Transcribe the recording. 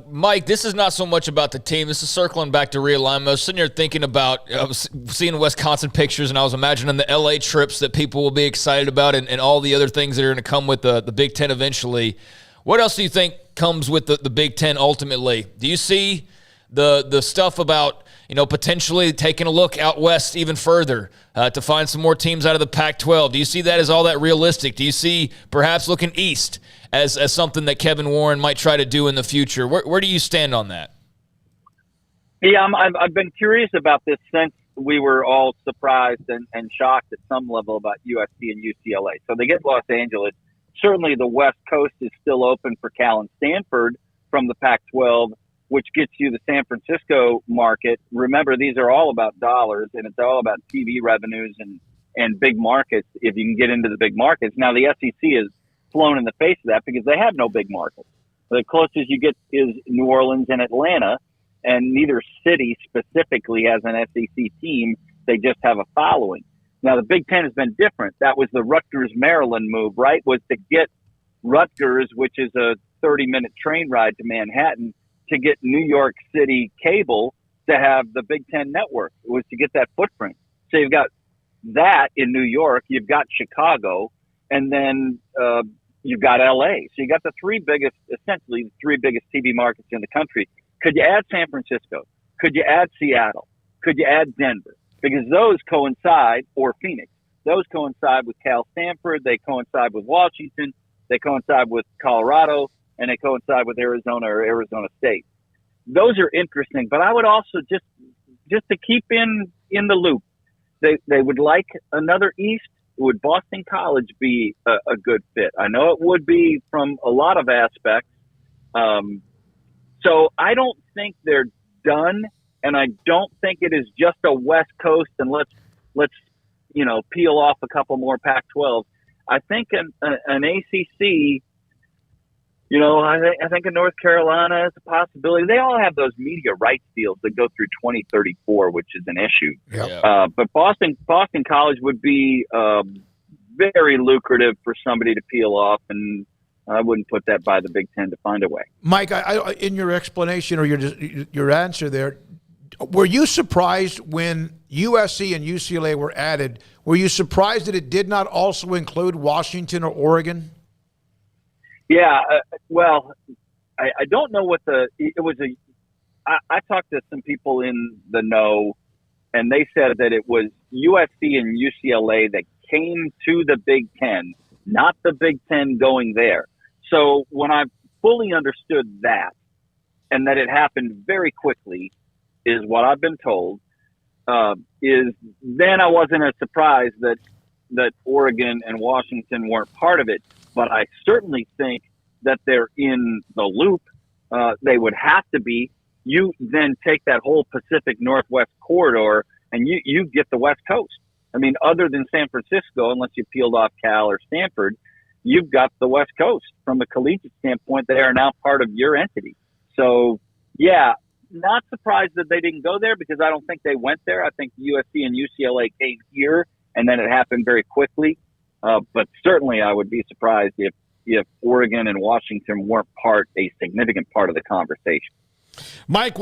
Mike, this is not so much about the team. This is circling back to realignment. I was sitting here thinking about, I was seeing Wisconsin pictures, and I was imagining the L.A. trips that people will be excited about and all the other things that are going to come with the Big Ten eventually. What else do you think comes with the Big Ten ultimately? Do you see the stuff about potentially taking a look out west even further to find some more teams out of the Pac-12? Do you see that as all that realistic? Do you see perhaps looking east as something that Kevin Warren might try to do in the future? Where do you stand on that? Yeah, I've been curious about this since we were all surprised and shocked at some level about USC and UCLA. So they get Los Angeles. Certainly the West Coast is still open for Cal and Stanford from the Pac-12, which gets you the San Francisco market. Remember, these are all about dollars, and it's all about TV revenues and big markets if you can get into the big markets. Now, the SEC is flown in the face of that because they have no big markets. The closest you get is New Orleans and Atlanta, and neither city specifically has an SEC team. They just have a following. Now, the Big Ten has been different. That was the Rutgers, Maryland move, right, was to get Rutgers, which is a 30-minute train ride to Manhattan, to get New York City cable to have the Big Ten network. It was to get that footprint. So you've got that in New York, you've got Chicago, and then you've got LA. So you got essentially the three biggest TV markets in the country. Could you add San Francisco? Could you add Seattle? Could you add Denver? Because those coincide, or Phoenix, those coincide with Cal Stanford, they coincide with Washington, they coincide with Colorado, and they coincide with Arizona or Arizona State. Those are interesting, but I would also just to keep in the loop, they would like another East. Would Boston College be a good fit? I know it would be from a lot of aspects. So I don't think they're done, and I don't think it is just a West Coast and let's peel off a couple more Pac-12. I think an ACC. I think in North Carolina is a possibility. They all have those media rights deals that go through 2034, which is an issue. Yep. But Boston College would be very lucrative for somebody to peel off, and I wouldn't put that by the Big Ten to find a way. Mike, I in your explanation or your answer there, were you surprised when USC and UCLA were added? Were you surprised that it did not also include Washington or Oregon? Yeah, well, I don't know what I talked to some people in the know, and they said that it was USC and UCLA that came to the Big Ten, not the Big Ten going there. So when I fully understood that, and that it happened very quickly, is what I've been told, is then I wasn't as surprised that Oregon and Washington weren't part of it. But I certainly think that they're in the loop. They would have to be. You then take that whole Pacific Northwest corridor and you get the West Coast. I mean, other than San Francisco, unless you peeled off Cal or Stanford, you've got the West Coast. From a collegiate standpoint, they are now part of your entity. So, yeah, not surprised that they didn't go there because I don't think they went there. I think USC and UCLA came here, and then it happened very quickly. But certainly I would be surprised if Oregon and Washington weren't a significant part of the conversation. Mike,